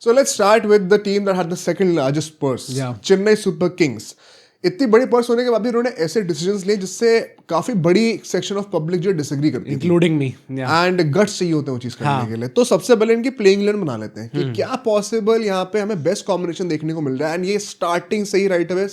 So let's start with the team that had the second largest purse, Chennai Super Kings. इतनी बड़ी purse होने के बाद भी उन्होंने ऐसे डिसीजंस लिए जिससे काफी बड़ी सेक्शन ऑफ पब्लिक जो डिसएग्री करती है, इंक्लूडिंग मी, एंड गट्स चाहिए होते हैं वो चीज करने के लिए. तो सबसे पहले इनकी प्लेइंग 11 बना लेते हैं कि क्या पॉसिबल यहाँ पे हमें बेस्ट कॉम्बिनेशन देखने को मिल रहा है. एंड ये स्टार्टिंग से ही राइट अवे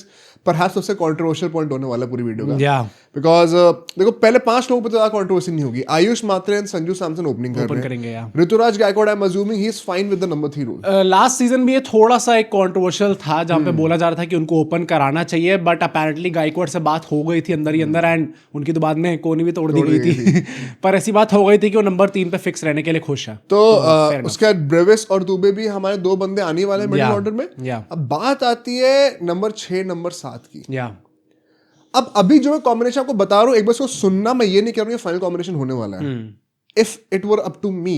परहैप्स सबसे कंट्रोवर्शियल पॉइंट होने वाला पूरी वीडियो का. बिकॉज देखो पहले 5 लोगों पर तो ज्यादा कंट्रोवर्सी नहीं होगी. आयुष मात्रे एंड संजू सैमसन ओपनिंग करेंगे. Ruturaj Gaikwad I am assuming he is fine with the number 3 rule. Last season में ये थोड़ा सा एक कंट्रोवर्शियल था जहां पे बोला जा रहा था कि उनको ओपन कराना चाहिए, बट अपेरेंटली गायकवाड़ से बात हो गई थी अंदर ही अंदर, एंड उनकी तो बाद में कोनी भी तोड़ दी गई थी. पर ऐसी बात हो गई थी कि वो नंबर 3 पे फिक्स रहने के लिए खुश है. तो उसके बाद ब्रेविस और दुबे भी हमारे 2 बंदे आने वाले मिडिल ऑर्डर में. अब बात आती है नंबर 6 नंबर 7 की. अब अभी जो मैं कॉम्बिनेशन आपको बता रहा हूँ, एक बार उसको सुनना. मैं ये नहीं कह रहा हूँ ये फाइनल कॉम्बिनेशन होने वाला है. If it were up to me,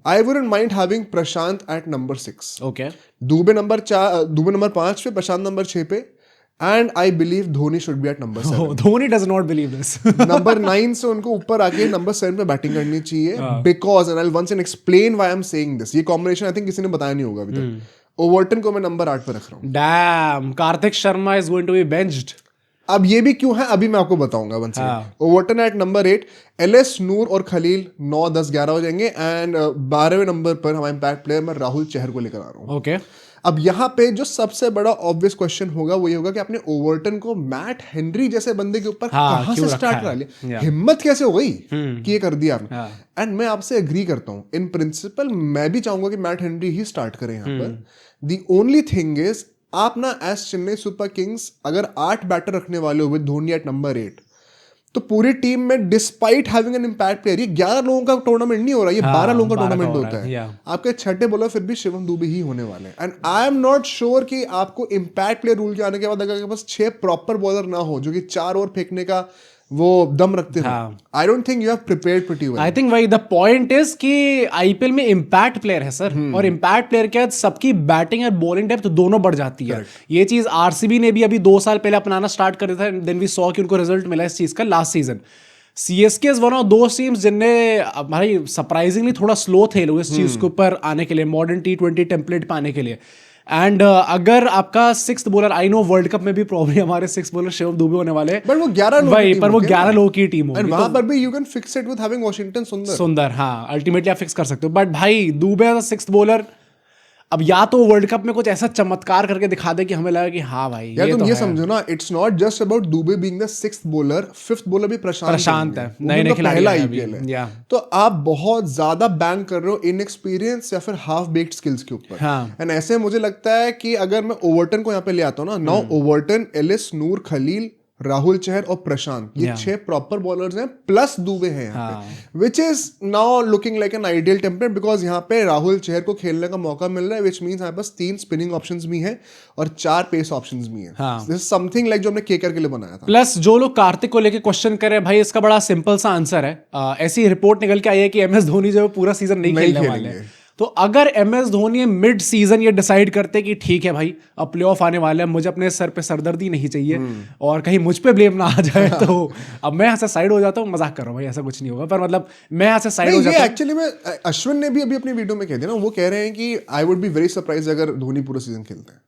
I wouldn't mind having Prashant at number 6. Okay. Dube number 5 पे, प्रशांत नंबर 6 पे, and I believe Dhoni should be at number 7. Dhoni does not believe this. Number 9 से उनको ऊपर आके नंबर 7 पे बैटिंग करनी चाहिए. Because and I once and explain why I am saying this. ये कॉम्बिनेशन आई थिंक किसी ने बताया नहीं होगा अभी तक. ओवर्टन को मैं नंबर 8 पे रख रहा हूँ. Damn, Kartik Sharma is going to be benched. अब ये भी क्यों है अभी मैं आपको बताऊंगा. Once Overton at number 8, Ellis, Noor और खलील 9, 10, 11 हो जाएंगे. एंड 12वें नंबर पर हमारे इम्पैक्ट प्लेयर मैं राहुल चहर को लेकर आ रहा हूँ. ओके. अब यहाँ पे जो सबसे बड़ा ऑब्वियस क्वेश्चन होगा वो ये होगा कि आपने ओवर्टन को मैट हेनरी जैसे बंदे के ऊपर कहां से स्टार्ट करा लिया. हिम्मत कैसे हो गई कि ये कर दिया आपने. एंड मैं आपसे एग्री करता हूँ. इन प्रिंसिपल मैं भी चाहूंगा कि मैट हेनरी ही स्टार्ट करें यहाँ पर. द ओनली थिंग इज आप ना एज चेन्नई सुपर किंग्स अगर 8 बैटर रखने वाले हो विद धोनी एट नंबर 8, तो पूरी टीम में despite having an impact player, ये 11 लोगों का टूर्नामेंट नहीं हो रहा, ये 12 लोगों का टूर्नामेंट होता है. आपके छठे बॉलर फिर भी शिवम दुबे ही होने वाले हैं. And I am not sure कि आपको इम्पैक्ट प्लेयर रूल के आने के बाद अगर आपके पास 6 प्रॉपर बॉलर ना हो जो कि 4 ओवर फेंकने का वो दम रखते हैं, I don't think you have prepared pretty well. I think वही द पॉइंट इज कि आईपीएल में इम्पैक्ट प्लेयर है सर, और इम्पैक्ट प्लेयर के बाद सबकी बैटिंग और बॉलिंग डेप्थ दोनों बढ़ जाती है. ये चीज आरसीबी ने भी अभी 2 साल पहले अपनाना स्टार्ट कर दिया था. देन वी सॉ कि उनको रिजल्ट मिला इस चीज का last season. CSK is one of those teams जिनने भाई सरप्राइजिंगली थोड़ा स्लो थे लोग इस चीज के ऊपर आने के लिए, मॉडर्न T20 टेम्पलेट पे आने के लिए. एंड अगर आपका 6th bowler, I know world cup में भी प्रॉब्लम हमारे 6th बॉलर शिवम दुबे होने वाले, बट वो 11 लोगों की टीम होगी. वहां पर भी you can fix it with having Washington सुंदर. हाँ, अल्टीमेटली आप फिक्स कर सकते हो. बट भाई Dubey as a 6th bowler, अब या तो वर्ल्ड कप में कुछ ऐसा चमत्कार करके दिखा दे कि हमें लगा कि हाँ भाई यार तुम ये समझो ना, it's not just about Dubey being the 6th bowler. 5th bowler भी प्रशांत है, नए खिलाड़ी है. तो आप बहुत ज्यादा बैंक कर रहे हो इनएक्सपीरियंस या फिर हाफ बेक्ड स्किल्स के ऊपर. एंड ऐसे मुझे लगता है कि अगर मैं ओवर्टन को यहाँ पे ले आता हूँ ना, नाउ ओवर्टन, एलिस, नूर, खलील, राहुल चहर और प्रशांत, ये 6 प्रॉपर बॉलर्स हैं प्लस दुबे हैं यहाँ पे, which is now looking like an ideal template. Because यहाँ पे राहुल चहर को खेलने का मौका मिल रहा है, विच मीन्स हमारे पास 3 स्पिनिंग ऑप्शंस भी हैं और 4 पेस ऑप्शंस भी हैं. दिस इज समथिंग लाइक जो हमने केकर के लिए बनाया था. प्लस जो लोग कार्तिक को लेके क्वेश्चन कर रहे हैं, भाई इसका बड़ा सिंपल सा आंसर है. ऐसी रिपोर्ट निकल के आई है कि एमएस धोनी जो पूरा सीजन नहीं खेलने वाले हैं. तो अगर एमएस धोनी मिड सीजन ये डिसाइड करते कि ठीक है भाई अब प्ले ऑफ आने वाले हैं, मुझे अपने सर पे सरदर्दी नहीं चाहिए और कहीं मुझ पे ब्लेम ना आ जाए, तो अब मैं यहाँ से साइड हो जाता हूँ. मजाक कर रहा हूँ भाई, ऐसा कुछ नहीं होगा, पर मतलब मैं यहाँ से साइड हो जाता हूँ. एक्चुअली में अश्विन ने भी अभी अपनी वीडियो में कह दिया ना, वो कह रहे हैं कि I would be very surprise अगर धोनी पूरा सीजन खेलते हैं.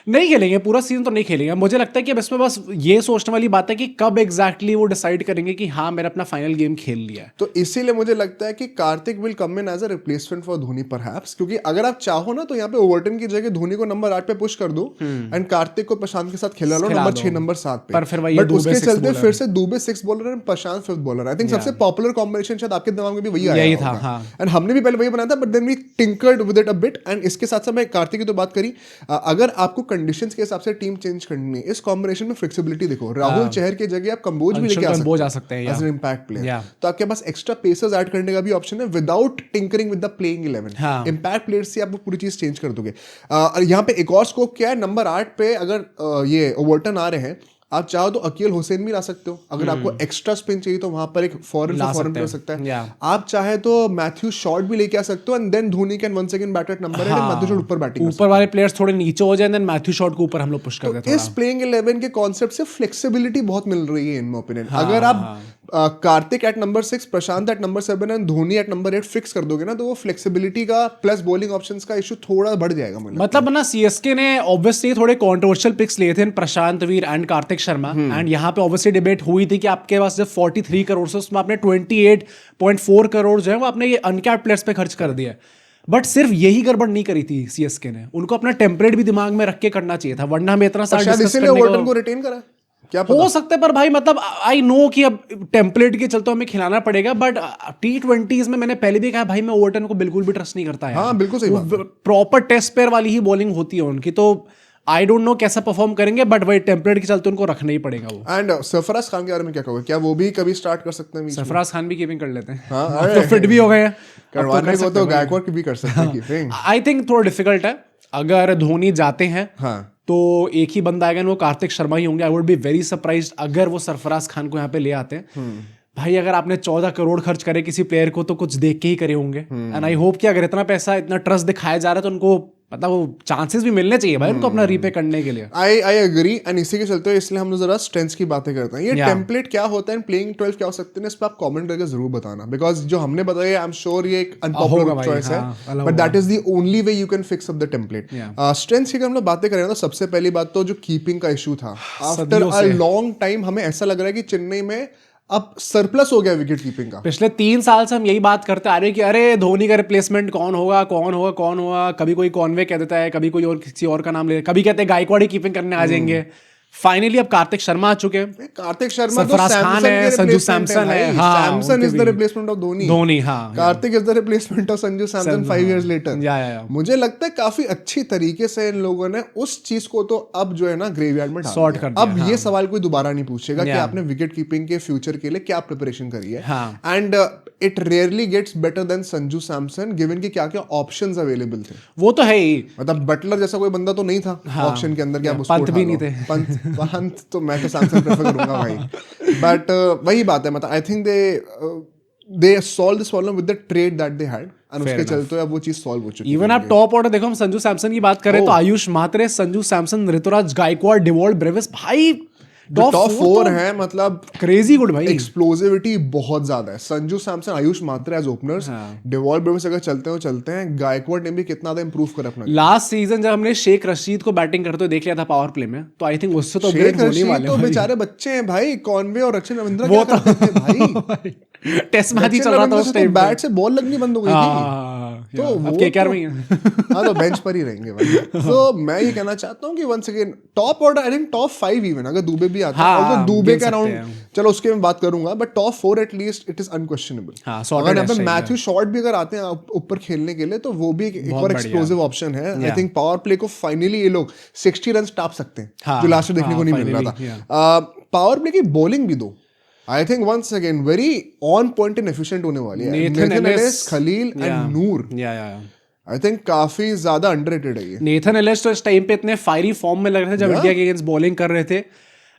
नहीं खेलेंगे पूरा सीजन, तो नहीं खेलेंगे. मुझे लगता है कि अब इसमें बस ये सोचने वाली बात है कि कब एग्जैक्टली वो डिसाइड करेंगे कि हाँ मैंने अपना फाइनल गेम खेल लिया है. तो इसीलिए मुझे लगता है कि Karthik will come in as a replacement for Dhoni perhaps, क्योंकि अगर आप चाहो ना तो यहाँ पे ओवर्टन की जगह धोनी को नंबर 8 पे पुश कर दो एंड कार्तिक को प्रशांत के साथ खिला लो नंबर 6 नंबर 7 पे. पर फिर बट उसके चलते फिर से Dubey 6th bowler and Prashant 5th bowler. I think सबसे पॉपुलर कॉम्बिनेशन शायद आपके दिमाग में भी वही आया था, एंड हमने भी पहले वही बनाया था, but then we tinkered with it a bit. And इसके साथ साथ मैं कार्तिक की तो बात करी, अगर आपको कंडीशंस के हिसाब से टीम चेंज करनी है, इस कॉम्बिनेशन में फ्लेक्सिबिलिटी देखो. राहुल चहर की जगह आप कंबोज भी लेके आ सकते हैं एज एन इम्पैक्ट प्लेयर. तो आपके पास एक्स्ट्रा पेसर्स ऐड करने का भी ऑप्शन है without tinkering with the playing 11. Impact player से आप पूरी चीज चेंज कर दोगे. यहाँ पे एक और स्कोप क्या है, नंबर 8 पे अगर ये ओवर्टन आ रहे हैं, आप चाहो तो अकील हुसैन भी ला सकते हो, अगर आपको एक्स्ट्रा स्पिन चाहिए तो वहां पर एक फॉरेन प्लेयर हो सकता है। आप चाहे तो मैथ्यू शॉट भी लेके आ सकते हो, and then Dhoni can once again bat at number 8 and Matthew Short ऊपर बैटिंग, ऊपर वाले प्लेयर्स थोड़े नीचे हो जाए, देन मैथ्यू शॉट को ऊपर हम लोग पुश कर देते हैं। इस प्लेइंग 11 के कॉन्सेप्ट से फ्लेक्सिबिलिटी बहुत मिल रही है इन माय ओपिनियन। अगर आप Karthik at number 6, Prashant at number 7 and Dhoni at number 8 fix कर दोगे ना, तो वो फ्लेक्सिबिलिटी का प्लस बॉलिंग ऑप्शंस का इशू थोड़ा बढ़ जाएगा। मतलब ना सीएसके ने ऑब्वियसली थोड़े कंट्रोवर्शियल पिक्स लिए थे, प्रशांत वीर एंड कार्तिक शर्मा, एंड यहाँ पे ऑब्वियसली डिबेट हुई थी कि आपके पास जब 43 करोड़ से उसमें आपने 28.4 करोड़ जो है वो आपने ये अनकैप्ड प्लेयर्स पे खर्च कर दिया। बट सिर्फ यही गड़बड़ नहीं करी थी सीएसके ने, उनको अपना टेम्पलेट भी दिमाग में रख के करना चाहिए था, वरना हमें इतना सारा डिस्कस करने ओवर्टन को रिटेन करा क्या हो सकता है। पर भाई मतलब आई नो कि अब टेम्पलेट के चलते हमें खिलाना पड़ेगा, बट T20s में मैंने पहले भी कहा भाई मैं ओवर्टन को बिल्कुल भी ट्रस्ट नहीं करता है। हाँ बिल्कुल सही बात। प्रॉपर टेस्ट पेयर वाली ही बॉलिंग होती है उनकी, तो आई डोंट नो कैसा परफॉर्म करेंगे, बट वही टेम्पलेट के चलते उनको रखना ही पड़ेगा वो। एंड सरफराज खान के बारे में क्या कहोगे, क्या वो भी कभी स्टार्ट कर सकते हैं? सरफराज खान भी कीपिंग कर लेते हैं, हाँ तो फिट भी हो गए हैं, करवाने को तो गायकवाड़ भी कर सकते हैं कीपिंग। आई थिंक थोड़ा डिफिकल्ट है। अगर धोनी जाते हैं हाँ तो एक ही बंदा आएगा, वो कार्तिक शर्मा ही होंगे। I would be very surprised अगर वो सरफराज खान को यहाँ पे ले आते हैं। भाई अगर आपने 14 करोड़ खर्च करे किसी प्लेयर को तो कुछ देख के ही करे होंगे, एंड आई होप कि अगर इतना पैसा इतना ट्रस्ट दिखाया जा रहा है तो उनको मतलब वो चांसेस भी मिलने चाहिए भाई उनको अपना रीपे करने के लिए। आई एग्री, एंड इसी के चलते इसलिए हम लोग जरा स्ट्रेंथ्स की बातें करते हैं। ये टेम्पलेट क्या होता है, प्लेइंग 12 क्या हो सकते हैं, इस पर आप कमेंट करके जरूर बताना, बिकॉज जो हमने बताया आई एम श्योर ये एक अनपॉपुलर चॉइस है, but that is the only way you can fix up the template. Strengths की हम लोग बातें करें तो सबसे पहली बात तो जो कीपिंग का इशू था, आफ्टर अ लॉन्ग टाइम हमें ऐसा लग रहा है कि चेन्नई में अब सरप्लस हो गया विकेट कीपिंग का। पिछले 3 साल से हम यही बात करते आ रहे हैं कि अरे धोनी का रिप्लेसमेंट कौन होगा कौन होगा कौन होगा, कभी कोई कॉनवे कह देता है, कभी कोई और किसी और का नाम ले, कभी कहते हैं गायकवाड़ ही कीपिंग करने आ जाएंगे। फाइनली अब कार्तिक शर्मा आ चुके हैं। कार्तिक शर्मा तो सरफराज खान है, संजू सैमसन है, Samson is the replacement of Dhoni. हाँ, Kartik is the replacement of Sanju Samson 5 years later. मुझे लगता है काफी अच्छी तरीके से इन लोगों ने उस चीज को तो अब जो है ना ग्रेवयार्ड में सॉर्ट कर दिया। अब ये सवाल कोई दोबारा नहीं पूछेगा कि आपने विकेट कीपिंग के फ्यूचर के लिए क्या प्रिपरेशन करी है, and it rarely gets better than Sanju Samson given कि क्या क्या ऑप्शंस अवेलेबल थे। वो तो है ही, मतलब बटलर जैसा कोई बंदा तो नहीं था ऑप्शन के अंदर, क्या पंत भी नहीं थे। पंत तो मैं तो सैमसंग प्रेफर करूंगा भाई, बट वही बात है। मतलब I think they solve this problem with the trade that they had, और उसके चलते अब वो चीज सॉल्व हो चुकी है। इवन आप टॉप ऑर्डर देखो, हम संजू सैमसन की बात करें तो आयुष मात्रे, संजू सैमसन, ऋतुराज गायकवाड़, डिवॉल्ट ब्रेविस, भाई टॉप 4 है। मतलब क्रेजी गुड भाई, एक्सप्लोसिविटी बहुत ज्यादा है। संजू सैमसन, आयुष मात्रे एज ओपनर्स, डिवॉल्ट ब्रेविस अगर चलते हैं, गायकवाड़ ने भी कितना ज्यादा इंप्रूव कर अपना। लास्ट सीजन जब हमने शेख रशीद को बैटिंग करते हुए देख लिया था पावर प्ले में, तो आई थिंक उससे तो शेख रशीद तो बेचारे बच्चे हैं भाई, कॉनवे और रचिन रविंद्र क्या करते थे भाई। टेस्ट मैच ही चल रहा था उस टाइम, बैट से बॉल लगनी बंद हो गई थी, तो वो केकेआर में हाँ तो बेंच पर ही रहेंगे भाई। तो मैं ये कहना चाहता हूँ कि once again top order, I think top 5 even, अगर दुबे भी आता है, और दुबे का अराउंड चलो उसके मैं बात करूंगा, but top 4 at least it is unquestionable. अगर यहाँ पे मैथ्यू शॉट भी अगर आते हैं ऊपर खेलने के लिए, तो वो भी एक और एक्सप्लोसिव ऑप्शन है। आई थिंक पावर प्ले को फाइनली ये लोग 60 रन टाप सकते हैं, जो लास्ट देखने को नहीं मिल रहा था। पावर प्ले की बॉलिंग भी दो, I think once again very on point and efficient होने वाली है। Nathan Ellis, Khaleel and Noor, I think काफी ज्यादा अंडररेटेड है ये। नेथन एलिस तो इस टाइम पे इतने फायरी फॉर्म में लग रहे थे जब इंडिया के अगेंस्ट बॉलिंग कर रहे थे,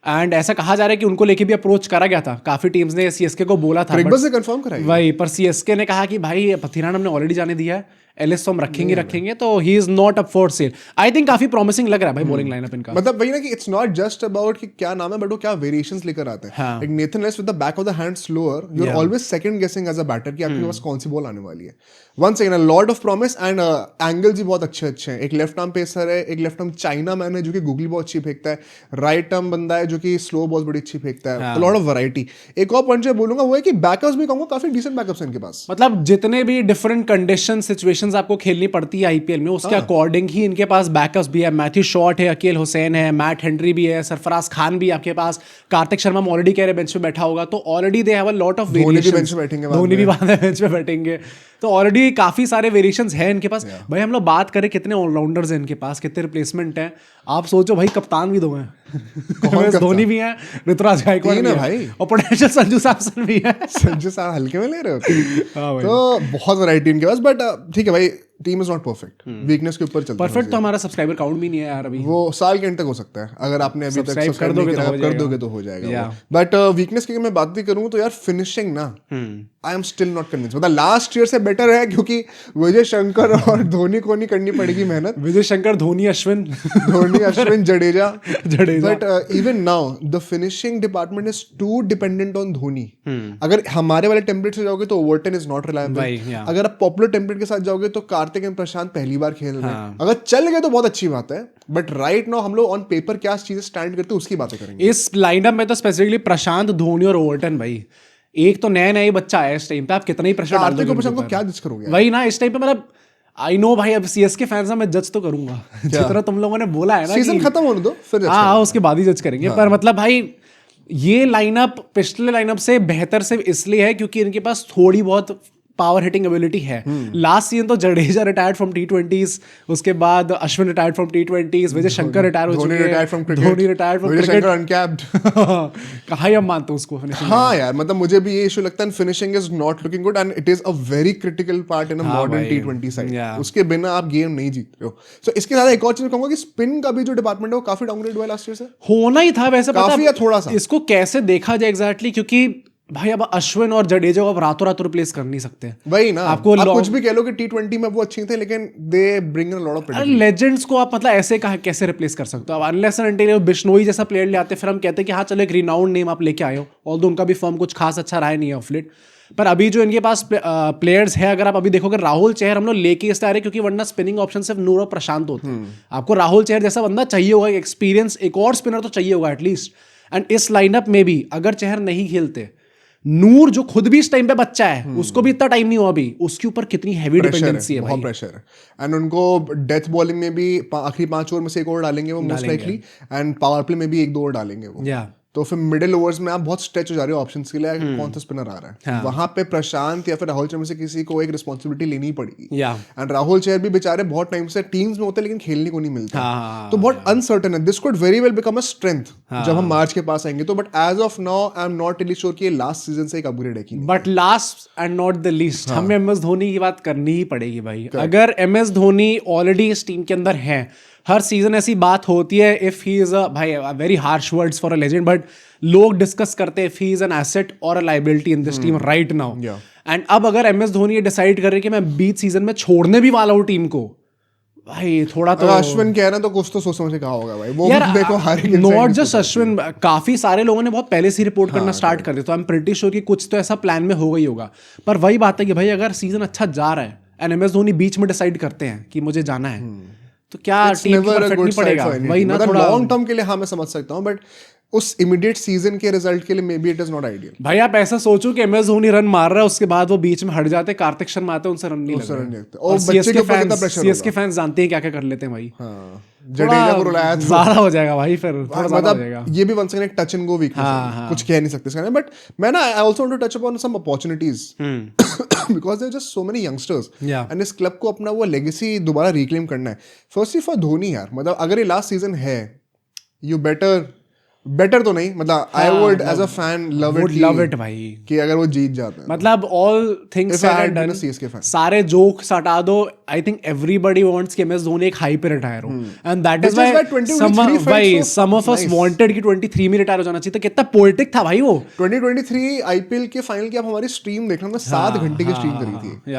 एंड ऐसा कहा जा रहा है कि उनको लेके भी अप्रोच करा गया था, काफी टीम्स ने सीएसके को बोला था, से कंफर्म कराई वही, पर सीएसके ने कहा कि भाई पथिरान हमने ऑलरेडी जाने दिया है, एलिस तो हम रखेंगे, तो he is not up for sale. I think काफी प्रॉमिसिंग लग रहा है भाई बॉलिंग लाइनअप इनका। मतलब वही ना कि इट्स नॉट जस्ट अबाउट कि क्या नाम है, बट वो क्या वेरिएशंस लेकर आते हैं। Like Nathan Ellis with the back of the hand slower, you are always second guessing as a batter कि आपके पास कौन सी बॉल आने वाली है। Once again a lot of promise, and angles भी बहुत अच्छे हैं। एक लेफ्ट आर्म पेसर है, एक लेफ्ट आर्म चाइना मैन है जो कि गूगली बहुत अच्छी फेंकता है, राइट आर्म बंदा है जो कि स्लो बॉल बड़ी अच्छी फेंकता है, लॉट ऑफ वैरायटी। एक और पॉइंट जो बोलूंगा वो है कि बैकअप्स भी कहूंगा काफी डिसेंट बैकअप्स हैं इनके पास। मतलब जितने भी डिफरेंट कंडीशन सिचुएशंस आपको खेलनी पड़ती है आईपीएल में, उसके अकॉर्डिंग ही इनके पास बैकअप्स भी है। मैथ्यू शॉट है, अकील हुसैन है, मैट हेनरी भी है, सरफराज खान भी आपके पास, कार्तिक शर्मा ऑलरेडी कह रहे बेंच पे बैठा होगा, तो already they have a lot of variations. Dhoni भी बाद में बेंच पे बैठेंगे, तो ऑलरेडी काफी सारे वेरिएशंस हैं इनके पास। भाई हम लोग बात करें कितने ऑलराउंडर्स हैं इनके पास, कितने रिप्लेसमेंट हैं, आप सोचो भाई, कप्तान भी दो हैं, धोनी भी है, ऋतुराज गायकवाड़ भी है भाई, और पोटेंशियल संजू सैमसन भी है। संजू सैमसन हल्के में ले रहे हो तो बहुत वैरायटी इनके पास। बट ठीक है भाई, team is not perfect, weakness के ऊपर चलता है। परफेक्ट तो हमारा सब्सक्राइबर काउंट भी नहीं है यार अभी, वो साल के एंड तक हो सकता है अगर आपने अभी तक सब्सक्राइब कर दोगे तो हो जाएगा। बट वीकनेस की मैं बात भी करूँ तो यार फिनिशिंग ना, I am still not convince. मतलब लास्ट ईयर से बेटर है क्योंकि विजय शंकर और धोनी को नहीं करनी पड़ेगी मेहनत। Vijay Shankar, Dhoni, Ashwin Jadeja. But even now the finishing department is too dependent on Dhoni. अगर हमारे वाले टेम्पलेट से जाओगे तो ओवरटन इज नॉट रिलायबल। अगर आप पॉपुलर टेम्पलेट के साथ जाओगे तो कार्तिक एंड प्रशांत पहली बार खेल रहे हैं। अगर चल गए तो बहुत अच्छी बात है, बट राइट नाउ हम लोग ऑन पेपर क्या चीजें स्टैंड करते हैं उसकी बातें करेंगे। इस लाइनअप में तो स्पेसिफिकली प्रशांत, धोनी और ओवरटन भाई, एक तो नया नया बच्चा है इस टाइम पे, आप कितना ही प्रेशर डाल दोगे प्रशांत को क्या जज करोगे वही ना इस टाइम पे। मतलब आई नो भाई, अब सीएसके फैंस मैं जज तो करूंगा जितना तुम लोगों ने बोला है ना, सीजन खत्म होने दो फिर हाँ उसके बाद ही जज करेंगे। पर मतलब भाई ये लाइनअप पिछले लाइनअप से बेहतर सिर्फ इसलिए है क्योंकि इनके पास थोड़ी बहुत पावर हिटिंग एबिलिटी है। लास्ट सीजन तो जडेजा रिटायर्ड फ्रॉम T20s, उसके बाद Ashwin retired from T20s, Vijay Shankar retire हो चुके हैं, Dhoni retired from cricket, uncapped. कहाँ ही हम मानते हैं उसको फिनिशिंग। हाँ यार, मतलब मुझे भी ये इशू लगता है, finishing is not looking good and it is a very critical part in a modern T20 side. उसके बिना आप गेम नहीं जीतते हो। सो इसके साथ एक और चीज कहूंगा कि स्पिन का भी जो डिपार्टमेंट है वो काफी डाउनग्रेड हुआ है लास्ट ईयर से। होना ही था वैसे, काफी या थोड़ा सा इसको कैसे देखा जाए एग्जैक्टली, क्योंकि भाई अब अश्विन और जडेजा को अब रातों रात रिप्लेस कर नहीं सकते। वही ना, आपको आप कुछ भी कह लो कि T20 में वो अच्छे थे लेकिन they bring in a lot of prediction. Legends को आप मतलब ऐसे कैसे रिप्लेस कर सकते हो अब, अनलेस एंड अनटिल बिश्नोई जैसा प्लेयर ले आते, फिर हम कहते हैं कि हाँ चलो एक रिनाउंड नेम आप लेके आए हो, ऑल्दो उनका भी फॉर्म कुछ खास अच्छा रहा नहीं है ऑफ लेट। पर अभी जो इनके पास प्लेयर्स है, अगर आप अभी देखोगे राहुल चहर हम लोग लेके इसलिए आ रहे क्योंकि वरना स्पिनिंग ऑप्शन सिर्फ नूर और प्रशांत होते हैं। आपको राहुल चहर जैसा बंदा चाहिए होगा, एक्सपीरियंस एक और स्पिनर तो चाहिए होगा एटलीस्ट। एंड इस लाइनअप में भी अगर चहर नहीं खेलते, नूर जो खुद भी इस टाइम पे बच्चा है, उसको भी इतना टाइम नहीं हुआ अभी, उसके ऊपर कितनी हैवी डिपेंडेंसी है, बहुत प्रेशर है। एंड उनको डेथ बॉलिंग में भी आखिरी 5 ओवर में से एक ओवर डालेंगे वो most likely, and power play में भी 1-2 ओवर डालेंगे वो। तो फिर मिडिल ओवर्स में आप बहुत स्ट्रेच हो जा रहे हो ऑप्शंस के लिए, कौन सा स्पिनर आ रहा है। हाँ। वहां पे प्रशांत या फिर राहुल चहर में से किसी को एक रिस्पॉन्सिबिलिटी लेनी पड़ेगी। एंड राहुल चहर भी बेचारे बहुत टाइम से टीम्स में होते हैं लेकिन खेलने को नहीं मिलता। तो बहुत अनसर्टन है। This could very well become a strength जब हम मार्च के पास आएंगे तो। But as of now I am not really sure कि ये लास्ट सीजन से एक अपग्रेड है कि नहीं। But last and not the least, हमें MS धोनी की बात करनी ही पड़ेगी भाई। अगर MS धोनी ऑलरेडी इस टीम के अंदर है, हर सीजन ऐसी बात होती है, इफ ही इज अ भाई very harsh words for a legend, but लोग डिस्कस करते हैं if he is an asset और a liability in this team right now. And अब अगर MS धोनी ये डिसाइड कर रहे कि मैं बीच सीजन में छोड़ने भी वाला हूँ टीम को, भाई थोड़ा तो अश्विन कह रहे हैं तो कुछ तो सोच समझ के कहा होगा भाई। वो देखो नॉट जस्ट अश्विन, काफी सारे लोगों ने बहुत पहले से रिपोर्ट करना स्टार्ट कर दिया, तो आई एम प्रीटी श्योर कि कुछ तो ऐसा प्लान में होगा ही होगा। पर वही बात है कि भाई अगर सीजन अच्छा जा रहा है एंड MS धोनी बीच में डिसाइड करते हैं कि मुझे जाना है, तो क्या टीम को परफेक्ट नहीं पड़ेगा वही ना। थोड़ा लॉन्ग टर्म के लिए हाँ मैं समझ सकता हूँ, बट उस इमीडिएट सीजन के रिजल्ट के लिए may be it is not ideal. भाई आप ऐसा सोचो कि MS धोनी रन मार रहा है, उसके बाद वो बीच में हट जाते, कार्तिक शर्मा आते, उनसे रन नहीं लगते, और सीएसके फैंस जानते हैं क्या क्या कर लेते हैं भाई। जडेजा को रुलाया तो ज्यादा हो जाएगा भाई, फिर थोड़ा ज्यादा हो जाएगा। ये भी वंस अगेन एक टच एंड गो वीकनेस है, कुछ कह नहीं सकते इसका। बट मैं ना I also want to touch upon some opportunities because there just so many youngsters and इस क्लब को अपना वो लेगेसी दोबारा रिक्लेम करना है। फर्स्टली फॉर धोनी यार, मतलब अगर ये लास्ट सीजन है, यू बेटर तो नहीं, मतलब I would as a fan love it भाई कि अगर वो जीत जाते हैं। मतलब ऑल थिंग्स आर डन, सारे जोक्स हटा दो, आई थिंक एवरीबॉडी वांट्स कि MS धोनी एक हाई पे रिटायर हो, and that is why some of us wanted कि 23 में रिटायर हो जाना चाहिए। तो कितना पोएटिक था भाई वो। 2023 IPL के फाइनल की आप हमारी स्ट्रीम देखना, हमने 7 घंटे की स्ट्रीम करी थी।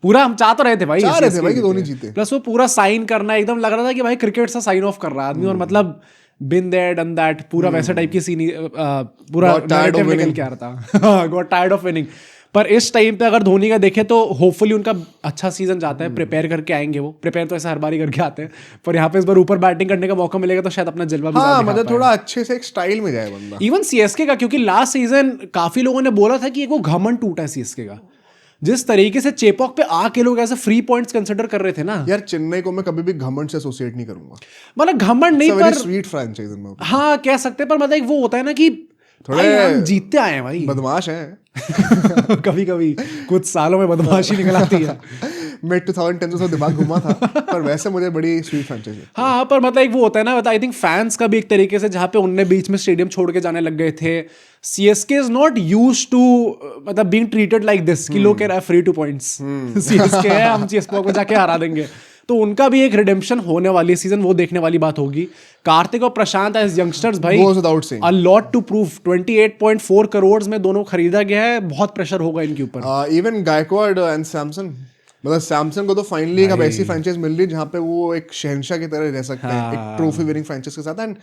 पूरा हम चाह तो रहे थे भाई कि धोनी जीते, प्लस वो पूरा साइन करना एकदम लग रहा था कि भाई क्रिकेट से साइन ऑफ कर रहा है आदमी, और मतलब बिन देयर डन दैट पूरा वैसा टाइप की सीन, पूरा नैरेटिव निकल के आ रहा था। Got tired of winning. पर इस टाइम पे अगर धोनी का देखे तो होपफुली उनका अच्छा सीजन जाता है, प्रिपेयर करके आएंगे वो, प्रिपेयर तो ऐसे हर बार ही करके आते हैं, पर यहाँ पे इस बार ऊपर बैटिंग करने का मौका मिलेगा तो शायद अपना जलवा भी हाँ, मतलब थोड़ा अच्छे से एक स्टाइल में जाए बंदा। इवन CSK का, क्योंकि लास्ट सीजन काफी लोगों ने बोला था कि एक वो घमंड टूटा है CSK का, जिस तरीके से चेपॉक पे आके लोग ऐसे फ्री पॉइंट्स कंसिडर कर रहे थे ना यार। चेन्नई को मैं कभी भी घमंड से एसोसिएट नहीं करूंगा, मतलब घमंड नहीं, पर स्वीट फ्रैंचाइज में हाँ कह सकते, पर मतलब वो होता है ना कि थोड़े जीतते आए हैं भाई, बदमाश हैं कभी कभी कुछ सालों में बदमाशी निकल आती है। मिड 2010 से दिमाग घुमा था, पर वैसे मुझे बड़ी स्वीट फ्रेंचाइजी। हाँ, पर मतलब एक वो होता है ना, आई थिंक फैंस का भी एक तरीके से, जहाँ पे उनने बीच में स्टेडियम छोड़ के जाने लग गए थे। CSK is not used to मतलब बीइंग ट्रीटेड लाइक दिस कि लोग कह रहा है फ्री टू पॉइंट्स, CSK है, हम CSK को जाके हरा देंगे। तो उनका भी एक रिडेम्पशन होने वाली सीजन, वो देखने वाली बात होगी। कार्तिक और प्रशांत एज यंगस्टर्स भाई, a lot to prove. 28.4 crore में दोनों खरीदा गया है, बहुत प्रेशर होगा इनके ऊपर। इवन गायकवाड एंड सैमसन, मतलब सैमसंग को तो फाइनली एक ऐसी फ्रेंचाइज मिल रही जहाँ पे वो एक शहंशाह की तरह रह सकते हैं, एक ट्रॉफी विनिंग फ्रेंचाइज के साथ। And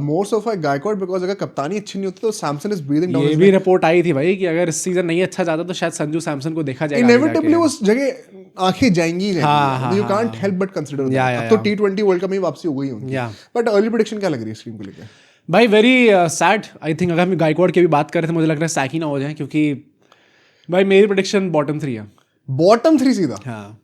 more so for Gaikwad because अगर कप्तानी अच्छी नहीं होती तो सैमसन इज ब्रीदिंग डाउन। ये भी रिपोर्ट आई थी भाई कि अगर इस सीजन नहीं अच्छा जाता तो शायद संजू सैमसन को देखा जाएगा इनएविटेबली उस जगह आंखें जाएंगी। You can't help but consider. अब तो T20 वर्ल्ड कप में वापसी हो गई होगी, बट अर्ली प्रेडिक्शन क्या लग रही है इस टीम को लेकर? भाई वेरी सैड। आई थिंक अगर हम गायकवाड की भी बात करें तो मुझे लग रहा है सैक ही ना हो जाए, क्योंकि भाई मेरी प्रेडिक्शन बॉटम 3 है। बॉटम 3 सीधा? हाँ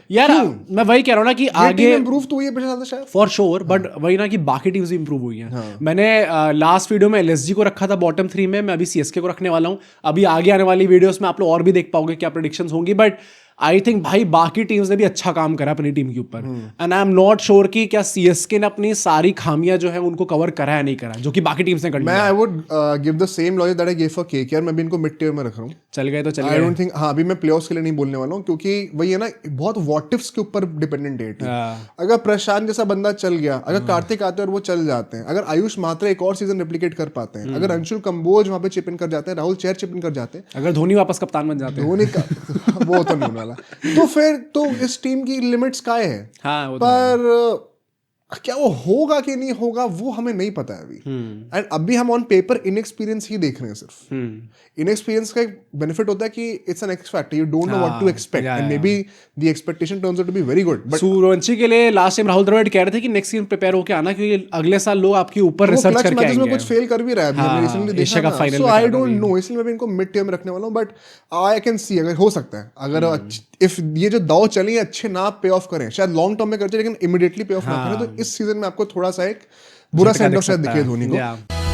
यार, मैं वही कह रहा हूँ ना कि आगे इंप्रूव तो हुई है पिछले साल शायद फॉर श्योर, बट वही ना कि बाकी टीम्स भी इंप्रूव हुई हैं। मैंने लास्ट वीडियो में LSG को रखा था बॉटम 3 में, मैं अभी CSK को रखने वाला हूँ। अभी आगे आने वाली वीडियोस में आप लोग और भी देख पाओगे क्या प्रेडिक्शंस होंगी, बट आई थिंक भाई बाकी टीम्स ने भी अच्छा काम करा अपनी टीम के ऊपर। And I am not sure कि क्या CSK ने अपनी सारी खामियां जो है उनको कवर करा या नहीं करा, जो कि बाकी टीम्स ने कर लिया। मैं I would give the same logic that I give for KKR। मैं भी इनको मिड टियर में रख रहा हूँ। चल गए तो चल गए। आई डोंट थिंक, हाँ अभी मैं प्लेऑफ्स के लिए नहीं बोलने वाला हूँ, क्योंकि वही है ना, बहुत व्हाट इफ्स के ऊपर डिपेंडेंट है। अगर प्रशांत जैसा बंदा चल गया, अगर कार्तिक आते हैं और वो चल जाते हैं, अगर आयुष मात्रा एक और सीजन रेप्लिकेट कर पाते हैं, अगर अंशुल कंबोज वहां पे चिप इन कर जाते हैं, राहुल चेहर चिप इन कर जाते हैं, अगर धोनी वापस कप्तान बन जाते हैं, धोनी का वो तो नहीं होने वाला, तो फिर तो इस टीम की लिमिट्स क्या है। हाँ, वो पर क्या वो होगा कि नहीं होगा वो हमें नहीं पता है अभी। एंड अभी हम ऑन पेपर इनएक्सपीरियंस ही देख रहे हैं सिर्फ। इनएक्सपीरियंस का एक बेनिफिट होता है कि it's an X factor, you don't know what to expect and maybe the expectation turns out to be very good. But Suryavanshi के लिए लास्ट टाइम राहुल द्रविड़ कह रहे थे कि नेक्स्ट सीजन प्रिपेयर होकर आना, क्योंकि अगले साल लोग आपके ऊपर रिसर्च करके आएंगे। कुछ फेल कर भी रहा है अभी, हमने रिसेंटली देखा ना, सो आई डोंट नो, इसलिए मैं भी इनको मिड टियर में रखने वाला हूं। बट आई कैन सी अगर हो सकता है, अगर इफ ये जो दाव चले अच्छे ना पे ऑफ करें, शायद लॉन्ग टर्म में करते लेकिन इमीडिएटली पे ऑफ ना करें, तो इस सीजन में आपको थोड़ा सा एक बुरा सेंड ऑफ शायद दिखे धोनी को।